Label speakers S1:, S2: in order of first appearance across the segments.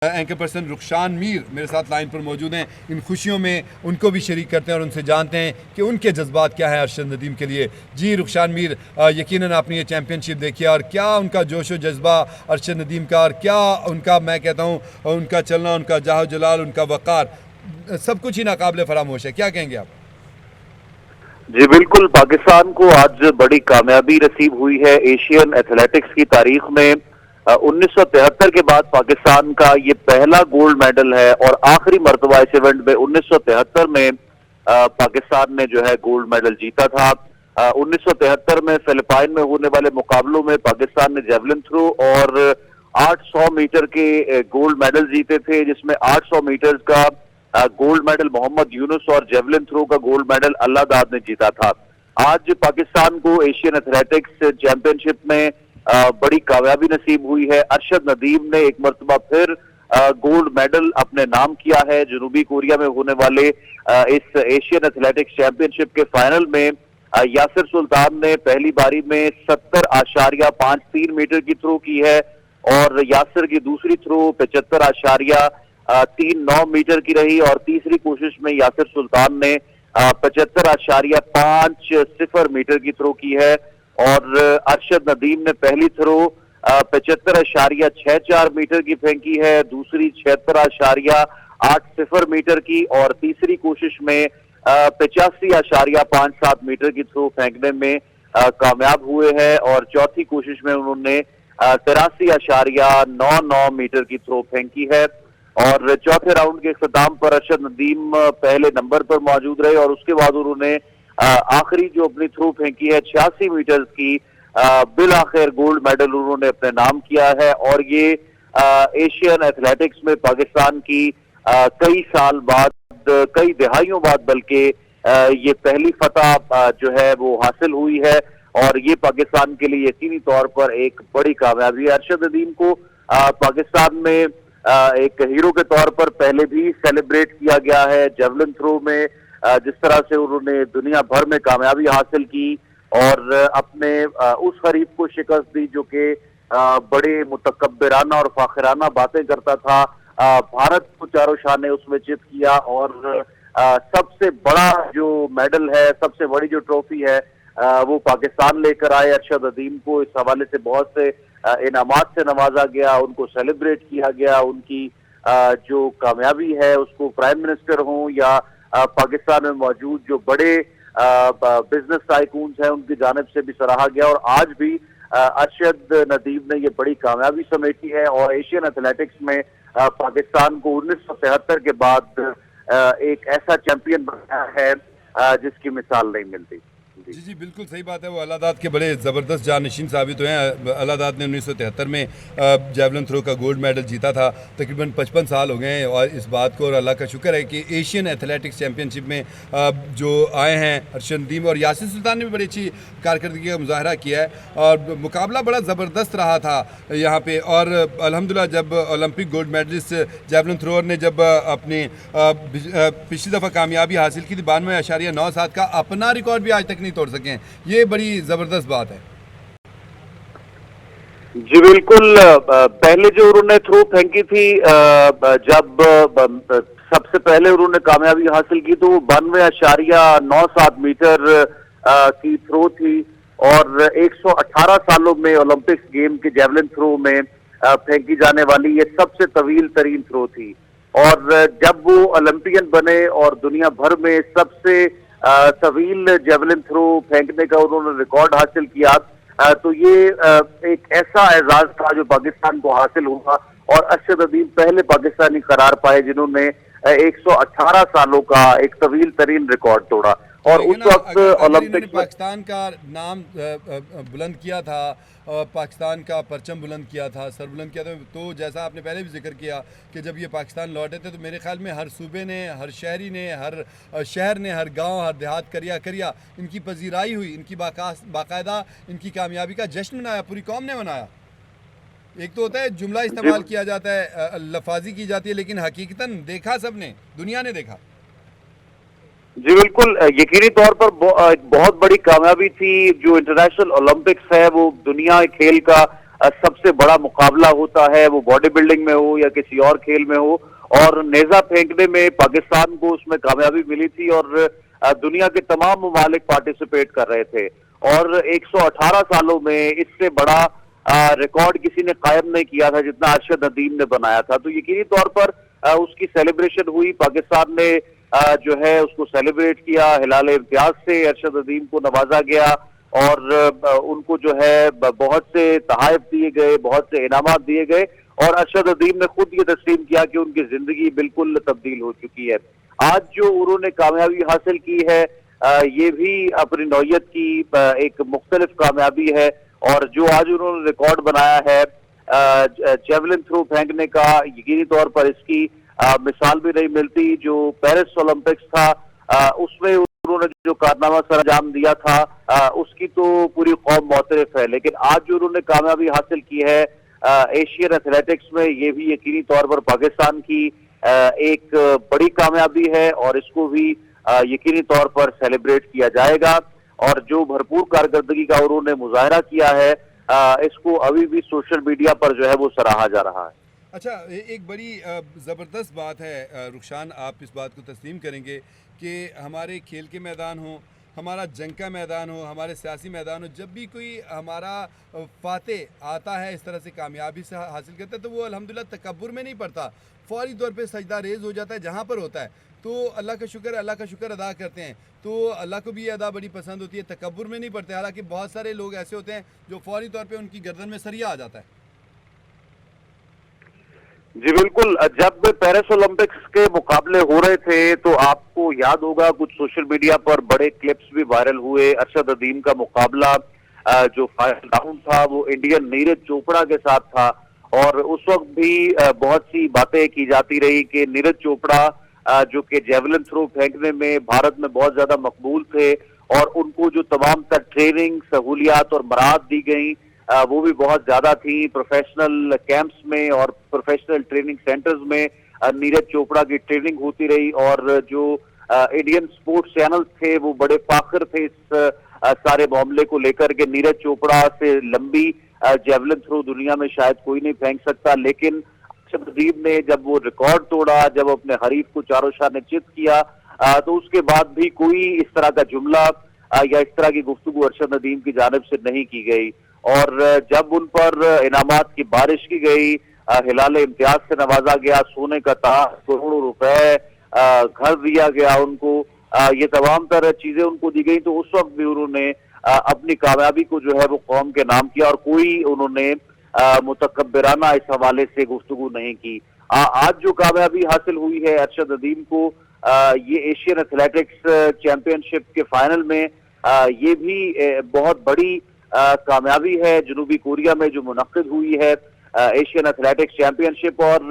S1: Anchor person रुखशान Mir मेरे साथ line पर मौजूद हैं। इन खुशियों में उनको भी शरीक करते हैं और उनसे जानते हैं कि उनके जज्बात क्या है अरशद नदीम के लिए। जी रुखशान मीर, यकीनन आपने ये चैम्पियनशिप देखी और क्या उनका जोश व जज्बा अरशद नदीम का, और क्या उनका, मैं कहता हूँ उनका चलना, उनका जाहो जलाल, उनका वक़ार, सब कुछ ही नाकाबिले फरामोश है। क्या कहेंगे आप?
S2: जी बिल्कुल, पाकिस्तान को आज बड़ी कामयाबी नसीब हुई है एशियन एथलेटिक्स की तारीख में। 1973 के बाद पाकिस्तान का ये पहला गोल्ड मेडल है और आखिरी मर्तबा इस इवेंट में 1973 में पाकिस्तान ने जो है गोल्ड मेडल जीता था। 1973 में फिलिपाइन में होने वाले मुकाबलों में पाकिस्तान ने जेवलिन थ्रो और 800 मीटर के गोल्ड मेडल जीते थे, जिसमें 800 मीटर का गोल्ड मेडल मोहम्मद यूनुस और जेवलिन थ्रो का गोल्ड मेडल अल्लाह दाद ने जीता था। आज पाकिस्तान को एशियन एथलेटिक्स चैंपियनशिप में बड़ी कामयाबी नसीब हुई है। अरशद नदीम ने एक मरतबा फिर गोल्ड मेडल अपने नाम किया है। जनूबी कोरिया में होने वाले इस एशियन एथलेटिक्स चैंपियनशिप के फाइनल में यासिर सुल्तान ने पहली बारी में 70.53 मीटर की थ्रो की है और यासिर की दूसरी थ्रो 75.39 मीटर की रही और तीसरी कोशिश में यासिर सुल्तान ने 75.50 मीटर की थ्रो की है और अरशद नदीम ने पहली थ्रो 75.64 मीटर की फेंकी है, दूसरी 76.80 मीटर की और तीसरी कोशिश में 85.57 मीटर की थ्रो फेंकने में कामयाब हुए हैं और चौथी कोशिश में उन्होंने 83.99 मीटर की थ्रो फेंकी है। और चौथे राउंड के इख्तिताम पर अरशद नदीम पहले नंबर पर मौजूद रहे और उसके बाद उन्होंने आखिरी जो अपनी थ्रो फेंकी है 86 मीटर की, बिल आखिर गोल्ड मेडल उन्होंने अपने नाम किया है और ये एशियन एथलेटिक्स में पाकिस्तान की कई साल बाद, कई दहाइयों बाद बल्कि ये पहली फतह जो है वो हासिल हुई है और ये पाकिस्तान के लिए यकीनी तौर पर एक बड़ी कामयाबी है। अरशद नदीम को पाकिस्तान में एक हीरो के तौर पर पहले भी सेलिब्रेट किया गया है। जेवलिन थ्रो में जिस तरह से उन्होंने दुनिया भर में कामयाबी हासिल की और अपने उस हरीफ को शिकस्त दी जो कि बड़े मुतकब्बिराना और फाखिराना बातें करता था। भारत को चारों शाने उसमें चित किया और सबसे बड़ा जो मेडल है, सबसे बड़ी जो ट्रॉफी है वो पाकिस्तान लेकर आए। अरशद नदीम को इस हवाले से बहुत से इनामात से नवाजा गया, उनको सेलिब्रेट किया गया, उनकी जो कामयाबी है उसको प्राइम मिनिस्टर हो या पाकिस्तान में मौजूद जो बड़े बिजनेस टाइकून्स हैं उनकी जानिब से भी सराहा गया और आज भी अरशद नदीम ने ये बड़ी कामयाबी समेटी है और एशियन एथलेटिक्स में पाकिस्तान को 1973 के बाद एक ऐसा चैंपियन बनाया है जिसकी मिसाल नहीं मिलती।
S1: जी जी बिल्कुल सही बात है। वो अल्लाह दाद के बड़े ज़बरदस्त जानशीन साबित हुए हैं। अल्लाह दाद ने 1973 में जेवलिन थ्रो का गोल्ड मेडल जीता था। तकरीबन 55 साल हो गए हैं और इस बात को, और अल्लाह का शुक्र है कि एशियन एथलेटिक्स चैम्पियनशिप में जो आए हैं अरशद नदीम और यासिर सुल्तान ने भी बड़ी अच्छी कारकर्दगी का मुजाहरा किया है और मुकाबला बड़ा ज़बरदस्त रहा था यहाँ पे। और अल्हम्दुलिल्लाह जब Olympic gold medalist javelin thrower ने जब अपनी पिछली दफ़ा कामयाबी हासिल की थी 92.97 का, अपना रिकॉर्ड भी आज तक नहीं तोड़ सकें, ये बड़ी जबरदस्त बात है।
S2: जी बिल्कुल, पहले जो उन्होंने थ्रो फेंकी थी, जब सबसे पहले उन्होंने कामयाबी हासिल की तो वो 92.97 मीटर की थ्रो थी और 118 सालों में ओलंपिक्स गेम के जेवलिन थ्रो में फेंकी जाने वाली ये सबसे तवील तरीन थ्रो थी और जब वो ओलंपियन बने और दुनिया भर में सबसे तवील जेवलिन थ्रो फेंकने का उन्होंने रिकॉर्ड हासिल किया, तो ये एक ऐसा एजाज था जो पाकिस्तान को हासिल हुआ और अरशद नदीम पहले पाकिस्तानी करार पाए जिन्होंने 118 सालों का एक तवील तरीन रिकॉर्ड तोड़ा और उस वक्त ओलंपिक
S1: पाकिस्तान का नाम बुलंद किया था, पाकिस्तान का परचम बुलंद किया था, सर बुलंद किया था। तो जैसा आपने पहले भी जिक्र किया कि जब ये पाकिस्तान लौटे थे तो मेरे ख्याल में हर सूबे ने, हर शहरी ने, हर शहर ने, हर गांव, हर देहात करिया इनकी पजीराई हुई, इनकी बाकायदा इनकी कामयाबी का जश्न मनाया, पूरी कौम ने मनाया। एक तो होता है जुमला इस्तेमाल किया जाता है, लफाजी की जाती है, लेकिन हकीकतन देखा सबने, दुनिया ने देखा।
S2: जी बिल्कुल, यकीनी तौर पर बहुत बड़ी कामयाबी थी। जो इंटरनेशनल ओलंपिक्स है वो दुनिया खेल का सबसे बड़ा मुकाबला होता है, वो बॉडी बिल्डिंग में हो या किसी और खेल में हो। और नेजा फेंकने में पाकिस्तान को उसमें कामयाबी मिली थी और दुनिया के तमाम ममालिक पार्टिसिपेट कर रहे थे। और 118 सालों में इससे बड़ा रिकॉर्ड किसी ने कायम नहीं किया था जितना अरशद नदीम ने बनाया था। तो यकीनी तौर पर उसकी सेलिब्रेशन हुई, पाकिस्तान ने जो है उसको सेलिब्रेट किया, हिलाल इम्तियाज से अरशद नदीम को नवाजा गया और उनको जो है बहुत से तहाइफ दिए गए, बहुत से इनामात दिए गए और अरशद नदीम ने खुद ये तस्लीम किया कि उनकी जिंदगी बिल्कुल तब्दील हो चुकी है। आज जो उन्होंने कामयाबी हासिल की है ये भी अपनी नौयत की एक मुख्तलिफ कामयाबी है। और जो आज उन्होंने रिकॉर्ड बनाया है जेवलिन थ्रो फेंकने का, यकीनी तौर पर इसकी मिसाल भी नहीं मिलती। जो पेरिस ओलंपिक्स था उसमें उन्होंने जो कारनामा सर अंजाम दिया था उसकी तो पूरी कौम मोतरफ है, लेकिन आज जो उन्होंने कामयाबी हासिल की है एशियन एथलेटिक्स में, ये भी यकीनी तौर पर पाकिस्तान की एक बड़ी कामयाबी है और इसको भी यकीनी तौर पर सेलिब्रेट किया जाएगा। और जो भरपूर कारकर्दगी का उन्होंने मुजाहरा किया है इसको अभी भी सोशल मीडिया पर जो है वो सराहा जा रहा है।
S1: अच्छा, एक बड़ी ज़बरदस्त बात है रुखसान, आप इस बात को तस्लीम करेंगे कि हमारे खेल के मैदान हो, हमारा जंग का मैदान हो, हमारे सियासी मैदान हो, जब भी कोई हमारा फातेह आता है इस तरह से कामयाबी से हासिल करता है तो वो अल्हम्दुलिल्लाह तकब्बुर में नहीं पड़ता, फौरी तौर पे सजदा रेज़ हो जाता है जहाँ पर होता है। तो अल्लाह का शुक्र अदा करते हैं। तो अल्लाह को भी ये अदा बड़ी पसंद होती है, तकब्बुर में नहीं पड़ते। हालांकि बहुत सारे लोग ऐसे होते हैं जो फौरी तौर पे उनकी गर्दन में सरिया आ जाता है।
S2: जी बिल्कुल, जब पेरिस ओलंपिक्स के मुकाबले हो रहे थे तो आपको याद होगा कुछ सोशल मीडिया पर बड़े क्लिप्स भी वायरल हुए। अरशद नदीम का मुकाबला जो फाइनल राउंड था वो इंडियन नीरज चोपड़ा के साथ था और उस वक्त भी बहुत सी बातें की जाती रही कि नीरज चोपड़ा जो कि जेवलिन थ्रो फेंकने में भारत में बहुत ज्यादा मकबूल थे और उनको जो तमाम तर ट्रेनिंग सहूलियात और मराहत दी गई वो भी बहुत ज्यादा थी। प्रोफेशनल कैंप्स में और प्रोफेशनल ट्रेनिंग सेंटर्स में नीरज चोपड़ा की ट्रेनिंग होती रही और जो इंडियन स्पोर्ट्स चैनल थे वो बड़े फाखिर थे इस सारे मामले को लेकर के नीरज चोपड़ा से लंबी जेवलिन थ्रो दुनिया में शायद कोई नहीं फेंक सकता। लेकिन अरशद नदीम ने जब वो रिकॉर्ड तोड़ा, जब अपने हरीफ को चारों शाह ने चित किया तो उसके बाद भी कोई इस तरह का जुमला या इस तरह की गुफ्तगू अरशद नदीम की जानिब से नहीं की गई। और जब उन पर इनामात की बारिश की गई, हिलाल इम्तियाज से नवाजा गया, सोने का ताज, करोड़ों रुपए, घर दिया गया उनको, ये तमाम तरह चीजें उनको दी गई, तो उस वक्त भी उन्होंने अपनी कामयाबी को जो है वो कौम के नाम किया और कोई उन्होंने मुतकब्बिराना इस हवाले से गुफ्तगू नहीं की। आज जो कामयाबी हासिल हुई है अरशद नदीम को, ये एशियन एथलेटिक्स चैंपियनशिप के फाइनल में ये भी बहुत बड़ी कामयाबी है। जनूबी कोरिया में जो मुनक्किद हुई है एशियन एथलेटिक्स चैंपियनशिप और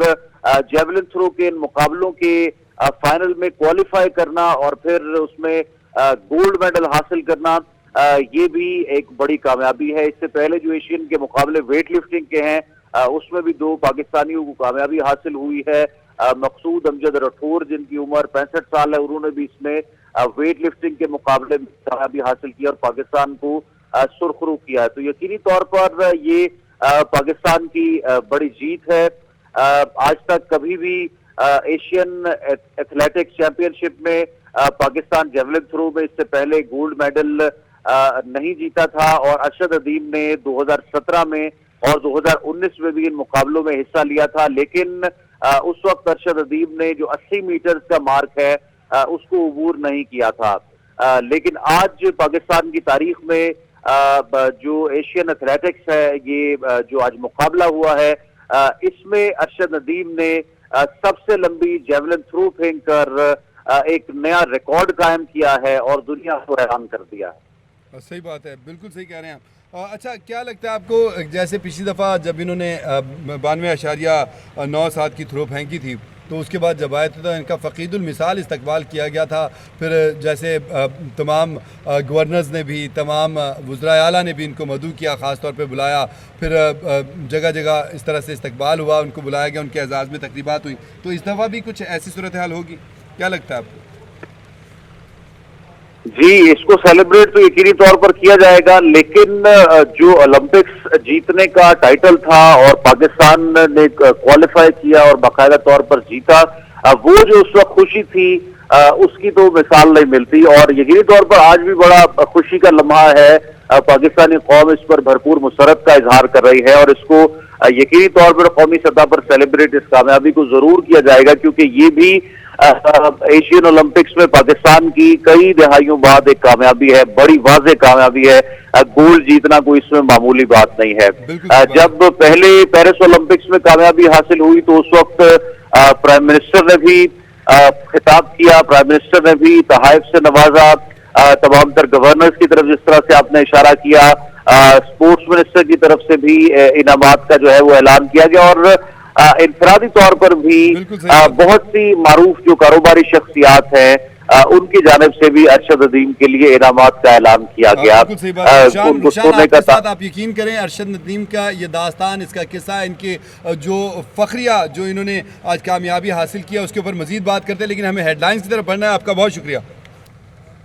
S2: जेवलिन थ्रो के इन मुकाबलों के फाइनल में क्वालिफाई करना और फिर उसमें गोल्ड मेडल हासिल करना, ये भी एक बड़ी कामयाबी है। इससे पहले जो एशियन के मुकाबले वेट लिफ्टिंग के हैं उसमें भी 2 पाकिस्तानियों को कामयाबी हासिल हुई है। मकसूद अमजद राठौर जिनकी उम्र 65 साल है, उन्होंने भी इसमें वेट लिफ्टिंग के मुकाबले में कामयाबी हासिल की और पाकिस्तान को सुरखरू किया है। तो यकीनी तौर पर ये पाकिस्तान की बड़ी जीत है। आज तक कभी भी एशियन एथलेटिक्स चैंपियनशिप में पाकिस्तान जेवलिन थ्रो में इससे पहले गोल्ड मेडल नहीं जीता था और अरशद नदीम ने 2017 में और 2019 में भी इन मुकाबलों में हिस्सा लिया था। लेकिन उस वक्त अरशद नदीम ने जो 80 मीटर का मार्क है उसको अबूर नहीं किया था। लेकिन आज पाकिस्तान की तारीख में जो एशियन एथलेटिक्स है, ये जो आज मुकाबला हुआ है इसमें अरशद नदीम ने सबसे लंबी जेवलिन थ्रो फेंक कर एक नया रिकॉर्ड कायम किया है और दुनिया को हैरान कर दिया है।
S1: सही बात है, बिल्कुल सही कह रहे हैं आप। अच्छा, क्या लगता है आपको, जैसे पिछली दफ़ा जब इन्होंने 92.97 की थ्रो फेंकी थी तो उसके बाद जब आए थे तो इनका फ़कीदुल मिसाल इस्तकबाल किया गया था। फिर जैसे तमाम गवर्नर्स ने भी, तमाम वज़राए आला ने भी इनको मदऊ किया, ख़ास तौर पे बुलाया। फिर जगह जगह इस तरह से इस्तकबाल हुआ, उनको बुलाया गया, उनके एजाज़ में तकरीबात हुई। तो इस दफ़ा भी कुछ ऐसी सूरत हाल होगी, क्या लगता है आपको?
S2: जी, इसको सेलिब्रेट तो यकीनी तौर पर किया जाएगा, लेकिन जो ओलंपिक्स जीतने का टाइटल था और पाकिस्तान ने क्वालिफाई किया और बाकायदा तौर पर जीता, वो जो उस वक्त खुशी थी उसकी तो मिसाल नहीं मिलती। और यकीनी तौर पर आज भी बड़ा खुशी का लम्हा है। पाकिस्तानी कौम इस पर भरपूर मुसरत का इजहार कर रही है और इसको यकीनी तौर पर कौमी सतह पर सेलिब्रेट इस कामयाबी को जरूर किया जाएगा, क्योंकि ये भी एशियन ओलंपिक्स में पाकिस्तान की कई दहाइयों बाद एक कामयाबी है, बड़ी वाज़ेह कामयाबी है। गोल्ड जीतना कोई इसमें मामूली बात नहीं है। जब पहले पेरिस ओलंपिक्स में कामयाबी हासिल हुई तो उस वक्त प्राइम मिनिस्टर ने भी खिताब किया, प्राइम मिनिस्टर ने भी तहाइफ से नवाजा, तमाम तर गवर्नर्स की तरफ जिस तरह से आपने इशारा किया, स्पोर्ट्स मिनिस्टर की तरफ से भी इनामात का जो है वो ऐलान किया गया और इनफरादी तौर पर भी बहुत सी मारूफ जो कारोबारी शख्सियात हैं उनकी जानिब से भी अरशद नदीम के लिए इनामात का ऐलान किया गया।
S1: उनको सोने का साथ आप यकीन करें, अरशद नदीम का ये दास्तान, इसका किस्सा, इनके जो फखरिया जो इन्होंने आज कामयाबी हासिल किया उसके ऊपर मजीद बात करते हैं, लेकिन हमें हेडलाइंस की तरफ बढ़ना है। आपका बहुत शुक्रिया।